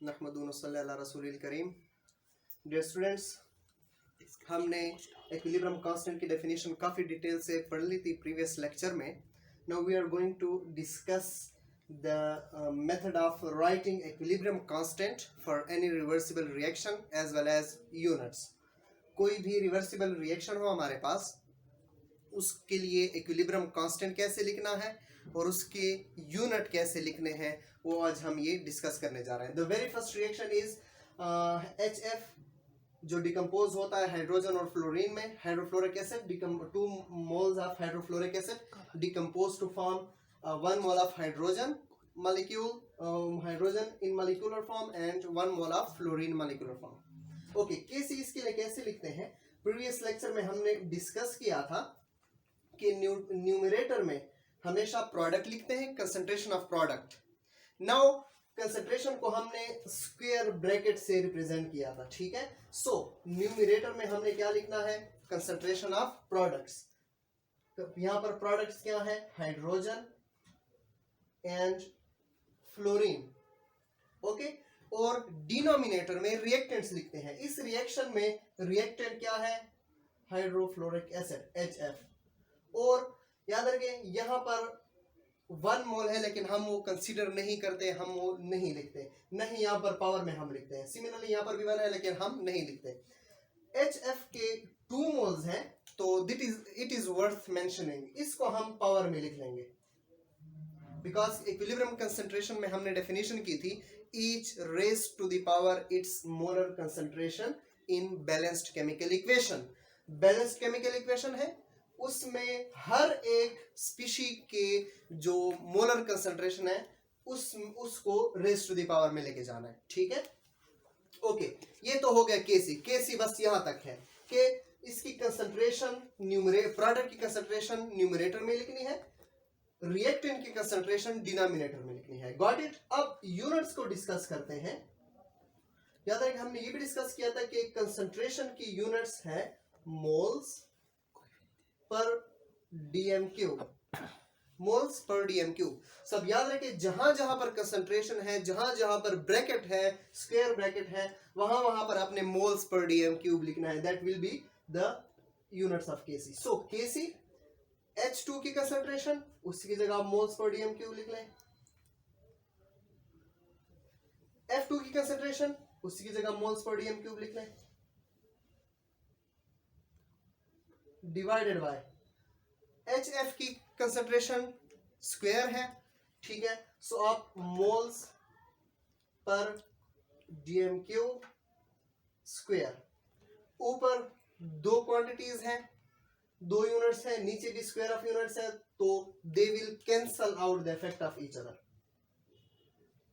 नहमदुहु सल्ली अला रसूलिल करीम। डियर स्टूडेंट्स, हमने इक्विलिब्रियम कांस्टेंट की डेफिनेशन काफ़ी डिटेल से पढ़ ली थी प्रीवियस लेक्चर में। Now we are going to discuss the method of writing equilibrium constant for any reversible reaction as well as units. कोई भी रिवर्सिबल रिएक्शन हो हमारे पास, उसके लिए इक्विलिब्रियम कांस्टेंट कैसे लिखना है और उसके यूनिट कैसे लिखने हैं, वो आज हम ये डिस्कस करने जा रहे हैं। The very first reaction is HF, जो डिकम्पोज होता है हाइड्रोजन और फ्लोरीन में। Hydrofluoric acid, 2 moles of hydrofluoric acid decompose to form 1 mole of hydrogen molecule, hydrogen in molecular form and 1 mole of fluorine molecular form. Okay, कैसे इसके लिए कैसे लिखते हैं, प्रीवियस लेक्चर में हमने डिस्कस किया था कि न्यूमरेटर में हमेशा प्रोडक्ट लिखते हैं, concentration of product. Now concentration को हमने स्क्वायर ब्रैकेट से रिप्रेजेंट किया था, ठीक है। सो न्यूमरेटर में हमने क्या लिखना है, कंसंट्रेशन ऑफ प्रोडक्ट्स। तो यहां पर प्रोडक्ट्स क्या है, हाइड्रोजन एंड फ्लोरीन, ओके। और डिनोमिनेटर में रिएक्टेंट्स लिखते हैं। इस रिएक्शन में रिएक्टेंट क्या है, हाइड्रोफ्लोरिक एसिड HF। और याद रखें यहां पर 1 मोल है, लेकिन हम वो कंसीडर नहीं करते, हम वो नहीं लिखते, नहीं यहाँ पर पावर में हम लिखते हैं। सिमिलरली यहाँ पर भी 1 है, लेकिन हम नहीं लिखते। HF के 2 मोल्स हैं, तो इट इज वर्थ मेंशनिंग, इसको हम पावर में लिख लेंगे, बिकॉज इक्विलिब्रियम कंसंट्रेशन में हमने डेफिनेशन की थी, each raise to the power its molar concentration in balanced chemical equation. Balanced chemical equation है, उसमें हर एक स्पीशी के जो मोलर कंसंट्रेशन है उसको रेज टू द पावर में लेके जाना है, ठीक है। ओके, ये तो हो गया केसी बस यहां तक है कि इसकी कंसंट्रेशन प्रोडक्ट की कंसंट्रेशन न्यूमरेटर में लिखनी है, रिएक्टेंट की कंसंट्रेशन डिनोमिनेटर में लिखनी है। Got it. अब यूनिट्स को डिस्कस करते हैं। याद है कि हमने ये भी डिस्कस किया था कि कंसंट्रेशन की यूनिट्स है moles per dm cube, moles per dm cube. सब याद रखें, जहां जहां पर कंसंट्रेशन है, जहां जहां पर ब्रैकेट है, स्क्वायर ब्रैकेट है, वहां वहां पर आपने मोल्स पर dm क्यूब लिखना है। That will be the units of Kc। So Kc H2 की कंसंट्रेशन, उसकी जगह मोल्स पर dm क्यूब लिख लें। F2 की कंसंट्रेशन, उसकी जगह मोल्स पर dm क्यूब लिख लें, डिवाइडेड बाय HF की कंसंट्रेशन स्क्वायर है, ठीक है। सो आप moles per dm cube square, ऊपर 2 क्वांटिटीज हैं, 2 यूनिट्स हैं, नीचे भी स्क्वायर ऑफ यूनिट्स है, तो they will cancel out the effect of each other,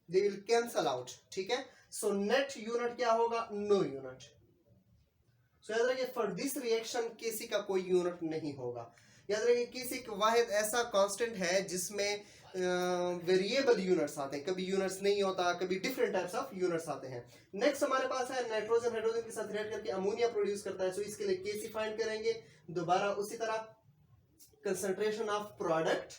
they will cancel out, ठीक है। सो नेट यूनिट क्या होगा, नो यूनिट। सो याद रखिए फॉर दिस रिएक्शन Kc का कोई यूनिट नहीं होगा। याद रखिए Kc एक वाहिद ऐसा कांस्टेंट है जिसमें वेरिएबल यूनिट्स आते हैं, कभी यूनिट्स नहीं होता, कभी डिफरेंट टाइप्स ऑफ यूनिट्स आते हैं। नेक्स्ट हमारे पास है नाइट्रोजन हाइड्रोजन के साथ रिएक्ट करके अमोनिया प्रोड्यूस करता है। सो इसके लिए Kc फाइंड करेंगे। दोबारा उसी तरह कंसंट्रेशन ऑफ प्रोडक्ट,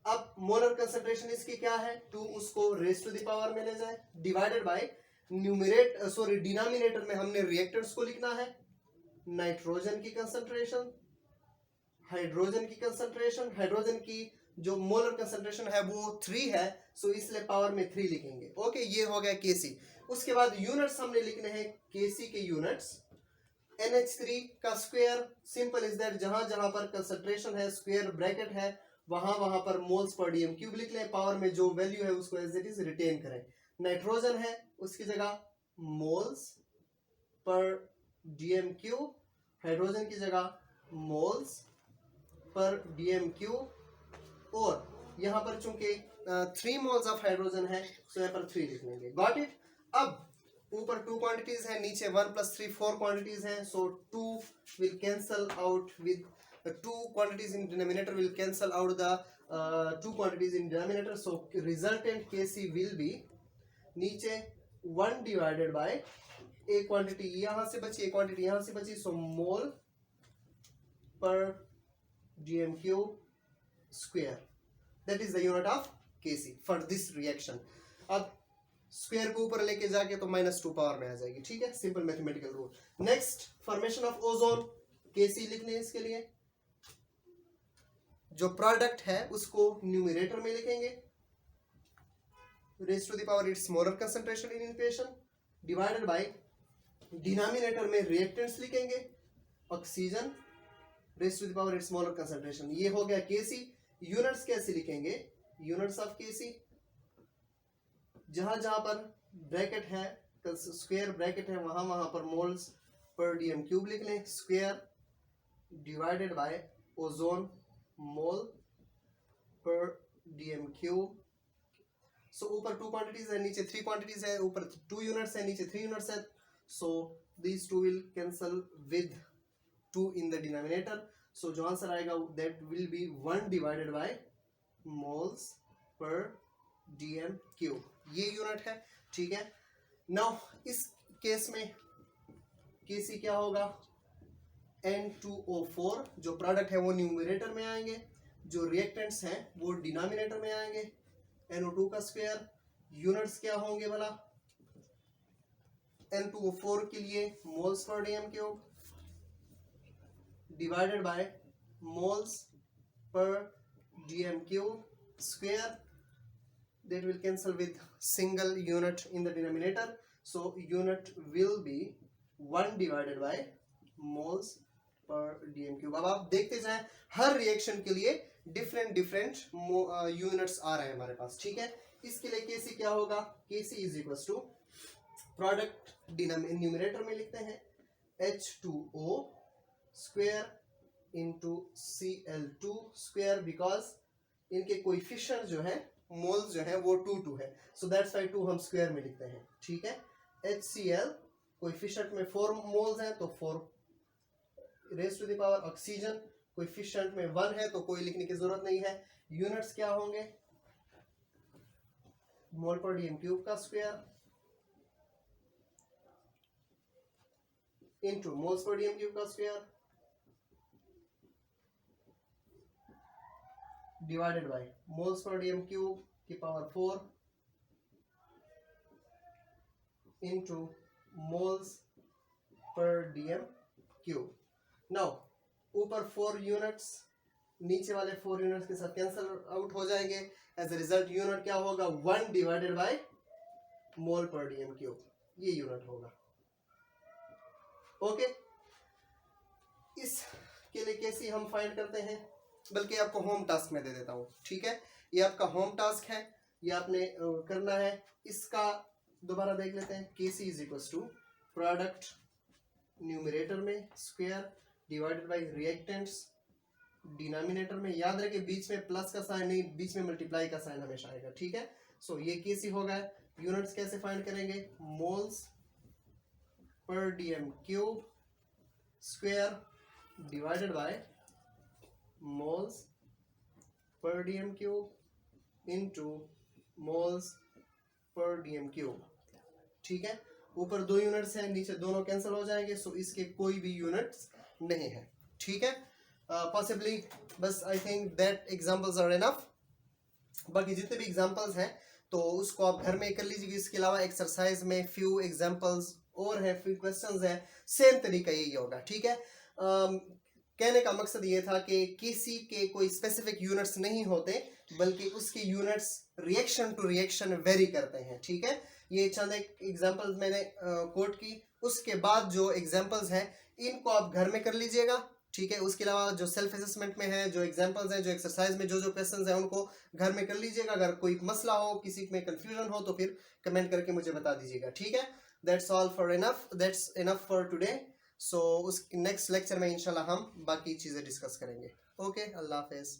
अब मोलर कंसंट्रेशन इसकी क्या है 2, उसको रेज टू द पावर में ले जाए, डिवाइडेड बाय डिनोमिनेटर में हमने रिएक्टेंट्स को लिखना है, नाइट्रोजन की कंसंट्रेशन, हाइड्रोजन की कंसंट्रेशन, हाइड्रोजन की जो मोलर कंसंट्रेशन है वो 3 है, सो इसलिए पावर में 3 लिखेंगे। ओके, ये हो गया Kc। उसके बाद यूनिट्स हमने लिखने हैं Kc के यूनिट्स। NH3 का स्क्वायर, सिंपल इज दैट, जहां जहां पर कंसंट्रेशन है, स्क्वायर ब्रैकेट है, वहां वहां पर मोल्स पर dm क्यूब लिख लें, पावर में जो वैल्यू है उसको एज इट इज रिटेन करें। नाइट्रोजन है, उसकी जगह moles per dm cube, hydrogen की जगह मोल्स पर dm क्यूब, और यहां पर चूंकि 3 मोल्स ऑफ हाइड्रोजन है, सो यहां पर 3 लिख लेंगे। Got it. अब ऊपर 2 क्वांटिटीज है, नीचे 1 + 3 4 क्वांटिटीज हैं, सो 2 will cancel out with 2 quantities in denominator will cancel out the 2 quantities in denominator, so resultant Kc will be नीचे 1 divided by एक क्वांटिटी यहां से बची, एक क्वांटिटी यहां से बची, सो मोल पर dm cube square, that is the unit of Kc for this reaction. अब स्क्वायर को ऊपर लेके जाके तो -2 पावर में आ जाएगी, ठीक है, simple mathematical rule. Next, formation of ozone, KC लिख लें इसके लिए। जो प्रोडक्ट है उसको न्यूमरेटर में लिखेंगे, raise to the power its molar concentration in equation, divided by denominator में रिएक्टेंट्स लिखेंगे, oxygen, raise to the power its molar concentration. ये हो गया केसी। यूनिट्स कैसे लिखेंगे, यूनिट्स ऑफ केसी, जहां जहां पर ब्रैकेट है, स्क्वायर ब्रैकेट है, वहां वहां पर मोल्स पर डीएम क्यूब लिख लें, स्क्वायर डिवाइडेड बाय ओजोन मोल पर डीएम क्यूब। सो ऊपर 2 क्वांटिटीज है, नीचे 3 क्वांटिटीज है, ऊपर 2 यूनिट्स है, नीचे 3 यूनिट्स है, सो these 2 will cancel with 2 in the denominator, so जो आंसर आएगा that will be 1 divided by moles per dm cube, ये यूनिट है, ठीक है। नाउ इस केस में केसी क्या होगा, N2O4 जो प्रोडक्ट है वो न्यूमरेटर में आएंगे, जो रिएक्टेंट्स हैं वो डिनोमिनेटर में आएंगे, NO2 का स्क्वायर। यूनिट्स क्या होंगे भला, N2O4 के लिए moles per dm cube divided by moles per dm cube square, that will cancel with single unit in the denominator, so unit will be 1 divided by moles per dm cube। अब आप देखते जाएं, हर reaction के लिए different units आ रहे हैं हमारे पास, ठीक है। इसके लिए केसी क्या होगा, KC is equal to product numerator में लिखते हैं H2O square into Cl2 square, because इनके कोएफिशिएंट जो है मोल्स जो है वो 2 है, सो दैट्स वाई 2 हम स्क्वायर में लिखते हैं, ठीक है। HCl कोएफिशिएंट में 4 मोल्स हैं तो 4 raise to the power, oxygen coefficient में 1 है तो कोई लिखने की जरूरत नहीं है। यूनिट्स क्या होंगे, मोल पर डीएम क्यूब का square into moles per dm cube का square divided by moles per dm cube की पावर 4 इंटू moles per dm cube. Now ऊपर 4 यूनिट्स, नीचे वाले 4 यूनिट्स के साथ कैंसिल आउट हो जाएंगे, एज ए रिजल्ट यूनिट क्या होगा, 1 divided by mole per dm cube, ये यूनिट होगा, ओके। इसके लिए कैसे हम फाइंड करते हैं, बल्कि आपको होम टास्क में दे देता हूं, ठीक है। ये आपका होम टास्क है, ये आपने करना है। इसका दोबारा देख लेते हैं, KC is equal to product numerator में square divided by reactants denominator में, याद रखें बीच में प्लस का साइन नहीं, बीच में मल्टीप्लाई का साइन हमेशा आएगा, ठीक है। सो ये केसी होगा। यूनिट्स कैसे फाइंड करेंगे, moles per dm cube square divided by moles per dm cube into moles per dm cube, ठीक है। ऊपर 2 यूनिट्स हैं, नीचे दोनों कैंसिल हो जाएंगे, सो इसके कोई भी यूनिट्स नहीं है, ठीक है। पॉसिबली बस I think that examples are enough. बाकी जितने भी एग्जांपल्स हैं तो उसको आप घर में कर लीजिए। इसके अलावा एक्सरसाइज में फ्यू एग्जांपल्स और है, फ्यू क्वेश्चंस हैं, सेम तरीका यही होगा, ठीक है। कहने का मकसद ये था कि किसी के कोई स्पेसिफिक यूनिट्स नहीं होते, बल्कि उसके units reaction to reaction vary करते हैं, ठीक है। ये चंद एक एग्जांपल्स मैंने कोट की, उसके बाद जो एग्जांपल्स हैं इनको आप घर में कर लीजिएगा, ठीक है। उसके अलावा जो सेल्फ असेसमेंट में है, जो एग्जांपल्स हैं, जो एक्सरसाइज में जो क्वेश्चंस हैं, उनको घर में कर लीजिएगा। अगर कोई मसला हो, किसी में कंफ्यूजन हो तो फिर कमेंट करके मुझे बता दीजिएगा, ठीक है। That's enough for today. So उस नेक्स्ट लेक्चर में इंशाल्लाह हम बाकी चीज़ें डिस्कस करेंगे। ओके, अल्लाह हाफिज़।